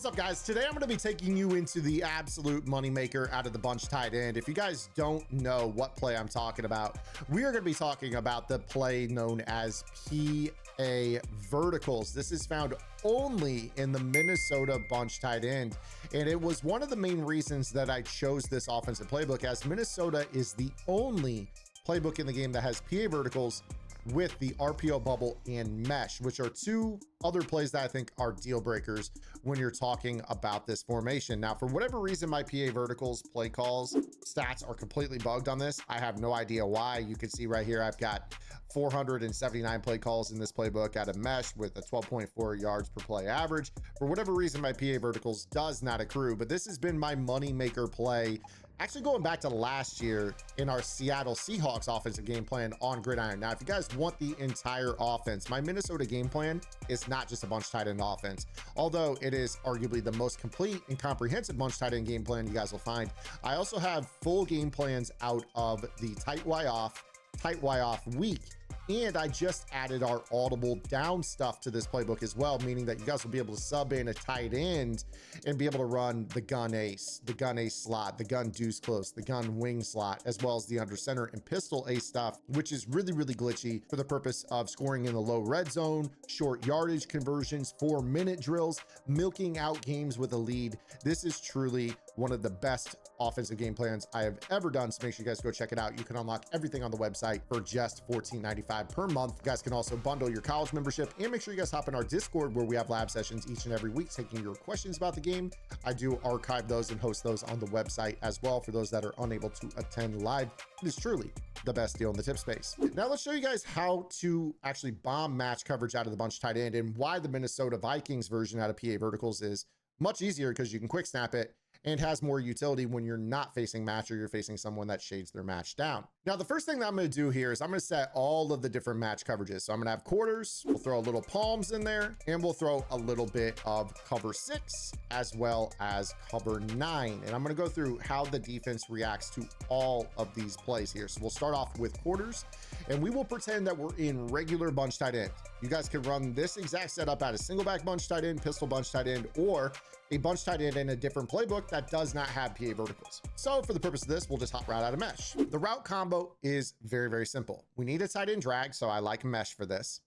What's up, guys? Today I'm going to be taking you into the absolute moneymaker out of the bunch tight end. If you guys don't know what play I'm talking about, we are going to be talking about the play known as PA verticals. This is found only in the Minnesota bunch tight end, and it was one of the main reasons that I chose this offensive playbook, as Minnesota is the only playbook in the game that has PA verticals with the RPO bubble and mesh, which are two other plays that I think are deal breakers when you're talking about this formation. Now, for whatever reason, my PA verticals play calls stats are completely bugged on this. I have no idea why. You can see right here, I've got 479 play calls in this playbook out of mesh with a 12.4 yards per play average. For whatever reason, my PA verticals does not accrue, but this has been my money maker play actually going back to last year in our Seattle Seahawks offensive game plan on Gridiron. Now, if you guys want the entire offense, my Minnesota game plan is not just a bunch tight end offense, although it is arguably the most complete and comprehensive bunch tight end game plan you guys will find. I also have full game plans out of the tight Y off week. And I just added our audible down stuff to this playbook as well, meaning that you guys will be able to sub in a tight end and be able to run the gun ace slot, the gun deuce close, the gun wing slot, as well as the under center and pistol ace stuff, which is really, really glitchy for the purpose of scoring in the low red zone, short yardage conversions, 4-minute drills, milking out games with a lead. This is truly one of the best offensive game plans I have ever done. So make sure you guys go check it out. You can unlock everything on the website for just $14.95 per month. You guys can also bundle your college membership, and make sure you guys hop in our Discord where we have lab sessions each and every week taking your questions about the game. I do archive those and host those on the website as well for those that are unable to attend live. It is truly the best deal in the tip space. Now let's show you guys how to actually bomb match coverage out of the bunch tight end, and why the Minnesota Vikings version out of PA verticals is much easier, because you can quick snap it and has more utility when you're not facing match or you're facing someone that shades their match down. Now, the first thing that I'm going to do here is I'm going to set all of the different match coverages. So I'm going to have quarters, we'll throw a little palms in there, and we'll throw a little bit of cover 6 as well as cover 9. And I'm going to go through how the defense reacts to all of these plays here. So we'll start off with quarters, and we will pretend that we're in regular bunch tight end. You guys can run this exact setup at a single back bunch tight end, pistol bunch tight end, or a bunch tight end in a different playbook that does not have PA verticals. So for the purpose of this, we'll just hot route out of mesh. The route combo is very, very simple. We need a tight end drag, so I like mesh for this.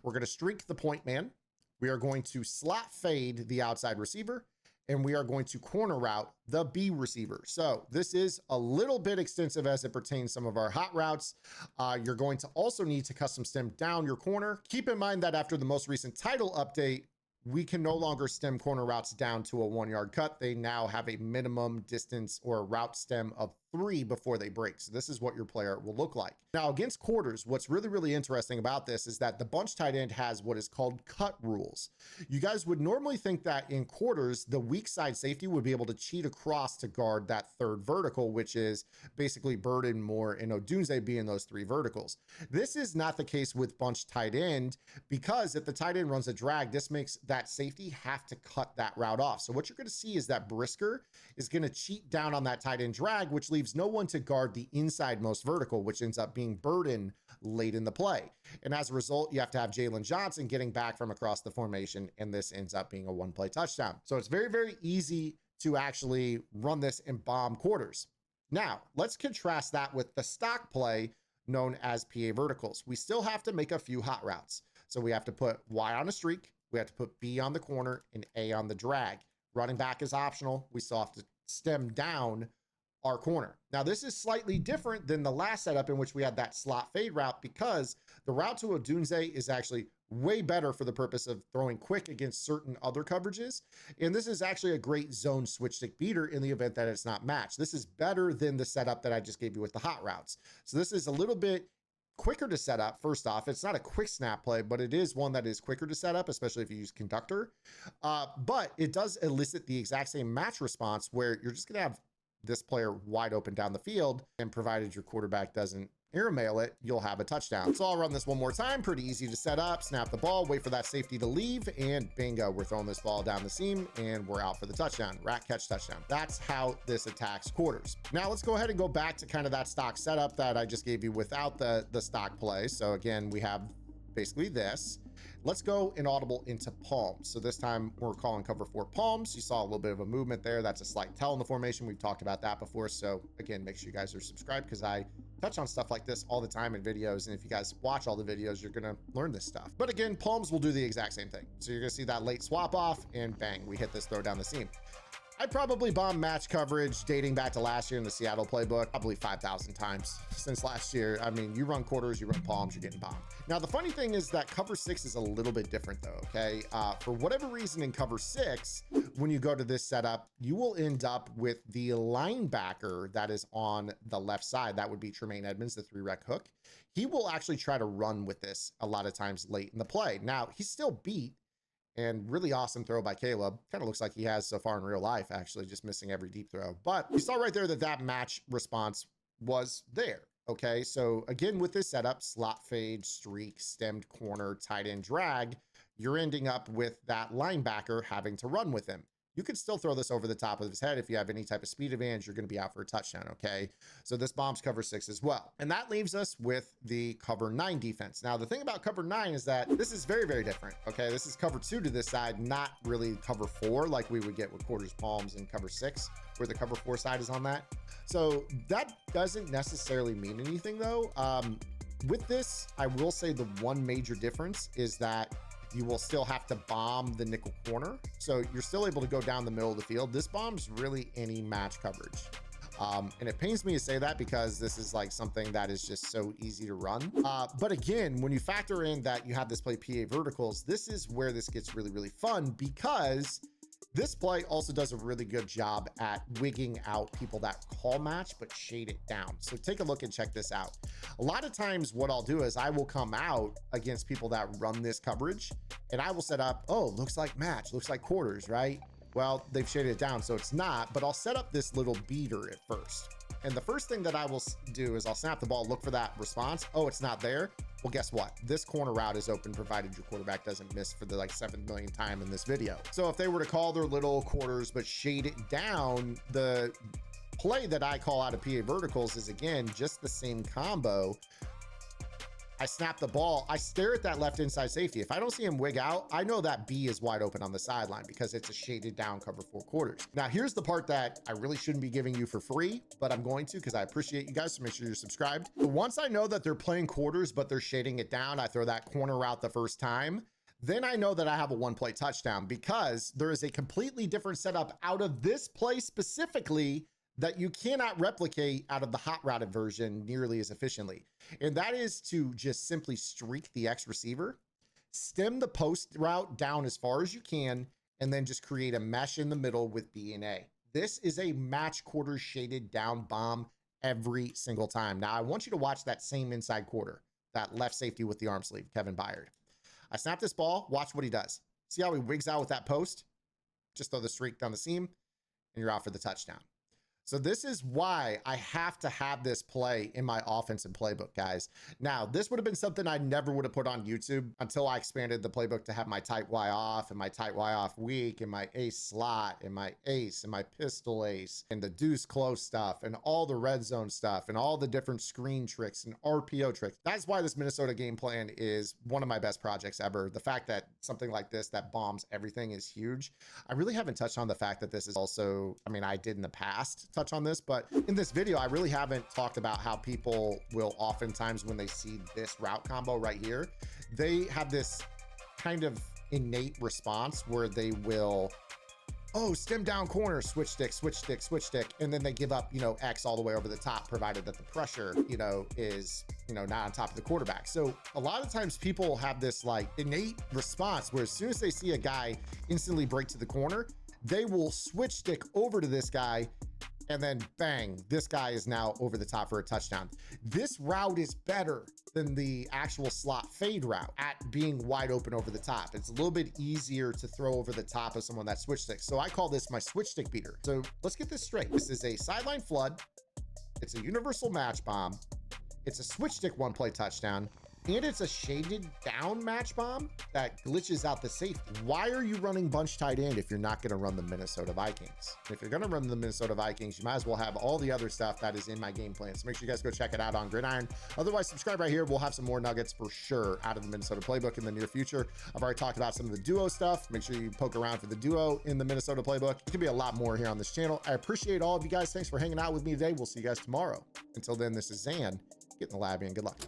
We're going to streak the point man. We are going to slot fade the outside receiver, and we are going to corner route the B receiver. So this is a little bit extensive as it pertains to some of our hot routes. You're going to also need to custom stem down your corner. Keep in mind that after the most recent title update, we can no longer stem corner routes down to a 1-yard cut. They now have a minimum distance or a route stem of 3 before they break. So this is what your player will look like. Now, against quarters, what's really, really interesting about this is that the bunch tight end has what is called cut rules. You guys would normally think that in quarters, the weak side safety would be able to cheat across to guard that third vertical, which is basically Burden, Moore, and Odunze being those 3 verticals. This is not the case with bunch tight end, because if the tight end runs a drag, this makes that safety have to cut that route off. So what you're going to see is that Brisker is going to cheat down on that tight end drag, which leaves no one to guard the inside most vertical, which ends up being Burden late in the play. And as a result, you have to have Jalen Johnson getting back from across the formation, and this ends up being a 1-play touchdown. So it's very, very easy to actually run this in bomb quarters. Now, let's contrast that with the stock play known as PA verticals. We still have to make a few hot routes. So we have to put Y on a streak, we have to put B on the corner, and A on the drag. Running back is optional. We still have to stem down our corner. Now, this is slightly different than the last setup in which we had that slot fade route, because the route to Odunze is actually way better for the purpose of throwing quick against certain other coverages. And this is actually a great zone switch stick beater in the event that it's not matched. This is better than the setup that I just gave you with the hot routes. So this is a little bit quicker to set up. First off, it's not a quick snap play, but it is one that is quicker to set up, especially if you use conductor. But it does elicit the exact same match response, where you're just going to have this player wide open down the field, and provided your quarterback doesn't airmail it, you'll have a touchdown. So I'll run this one more time. Pretty easy to set up. Snap the ball, wait for that safety to leave, and bingo, we're throwing this ball down the seam, and we're out for the touchdown. Rack catch touchdown. That's how this attacks quarters. Now let's go ahead and go back to kind of that stock setup that I just gave you without the stock play. So again, we have basically this. Let's go in audible into palms. So this time we're calling cover 4 palms. You saw a little bit of a movement there. That's a slight tell in the formation. We've talked about that before. So again, make sure you guys are subscribed because I touch on stuff like this all the time in videos. And if you guys watch all the videos, you're going to learn this stuff. But again, palms will do the exact same thing. So you're going to see that late swap off and bang, we hit this throw down the seam. I probably bombed match coverage dating back to last year in the Seattle playbook, probably 5,000 times since last year. I mean, you run quarters, you run palms, you're getting bombed. Now, the funny thing is that cover 6 is a little bit different though, okay? For whatever reason in cover 6, when you go to this setup, you will end up with the linebacker that is on the left side. That would be Tremaine Edmonds, the 3-rec hook. He will actually try to run with this a lot of times late in the play. Now, he's still beat. And really awesome throw by Caleb. Kind of looks like he has so far in real life, actually, just missing every deep throw. But you saw right there that that match response was there. Okay, so again, with this setup, slot fade, streak, stemmed corner, tight end drag, you're ending up with that linebacker having to run with him. You could still throw this over the top of his head. If you have any type of speed advantage, you're going to be out for a touchdown, okay? So this bombs cover 6 as well. And that leaves us with the cover 9 defense. Now, the thing about cover 9 is that this is very, very different, okay? This is cover 2 to this side, not really cover 4 like we would get with quarters, palms, and cover 6, where the cover 4 side is on that. So that doesn't necessarily mean anything, though. With this, I will say the one major difference is that you will still have to bomb the nickel corner. So you're still able to go down the middle of the field. This bombs really any match coverage. And it pains me to say that because this is like something that is just so easy to run. But again, when you factor in that you have this play PA verticals, this is where this gets really, really fun because this play also does a really good job at wigging out people that call match, but shade it down. So take a look and check this out. A lot of times what I'll do is I will come out against people that run this coverage and I will set up, oh, looks like match, looks like quarters, right? Well, they've shaded it down, so it's not, but I'll set up this little beater at first. And the first thing that I will do is I'll snap the ball, look for that response. Oh, it's not there. Well, guess what? This corner route is open provided your quarterback doesn't miss for the like 7 millionth time in this video. So if they were to call their little quarters but shade it down, the play that I call out of PA verticals is again just the same combo. I snap the ball, I stare at that left inside safety. If I don't see him wig out, I know that B is wide open on the sideline because it's a shaded down cover 4 quarters. Now, here's the part that I really shouldn't be giving you for free, but I'm going to because I appreciate you guys, so make sure you're subscribed. But once I know that they're playing quarters, but they're shading it down, I throw that corner route the first time, then I know that I have a 1-play touchdown because there is a completely different setup out of this play specifically that you cannot replicate out of the hot routed version nearly as efficiently. And that is to just simply streak the X receiver, stem the post route down as far as you can, and then just create a mesh in the middle with B and A. This is a match quarter shaded down bomb every single time. Now I want you to watch that same inside quarter, that left safety with the arm sleeve, Kevin Byard. I snap this ball, watch what he does. See how he wigs out with that post? Just throw the streak down the seam and you're out for the touchdown. So this is why I have to have this play in my offensive playbook, guys. Now, this would have been something I never would have put on YouTube until I expanded the playbook to have my tight Y off and my tight Y off weak and my ace slot and my ace and my pistol ace and the deuce close stuff and all the red zone stuff and all the different screen tricks and RPO tricks. That's why this Minnesota game plan is one of my best projects ever. The fact that something like this that bombs everything is huge. I really haven't touched on the fact that this is also, I mean, I did in the past touch on this, but in this video I really haven't talked about how people will oftentimes when they see this route combo right here, they have this kind of innate response where they will, oh, stem down corner, switch stick, switch stick, switch stick, and then they give up, you know, X all the way over the top, provided that the pressure, you know, is, you know, not on top of the quarterback. So a lot of times people have this like innate response where as soon as they see a guy instantly break to the corner, they will switch stick over to this guy and then bang, this guy is now over the top for a touchdown. This route is better than the actual slot fade route at being wide open over the top. It's a little bit easier to throw over the top of someone that switch sticks. So I call this my switch stick beater. So let's get this straight. This is a sideline flood. It's a universal match bomb. It's a switch stick 1-play touchdown. and it's a shaded down match bomb that glitches out the safety. Why are you running bunch tight end if you're not going to run the Minnesota Vikings? If you're going to run the Minnesota Vikings, you might as well have all the other stuff that is in my game plan. So make sure you guys go check it out on Gridiron. Otherwise, subscribe right here. We'll have some more nuggets for sure out of the Minnesota playbook in the near future. I've already talked about some of the duo stuff. Make sure you poke around for the duo in the Minnesota playbook. It could be a lot more here on this channel. I appreciate all of you guys. Thanks for hanging out with me today. We'll see you guys tomorrow. Until then, this is Zan. Get in the lab and good luck.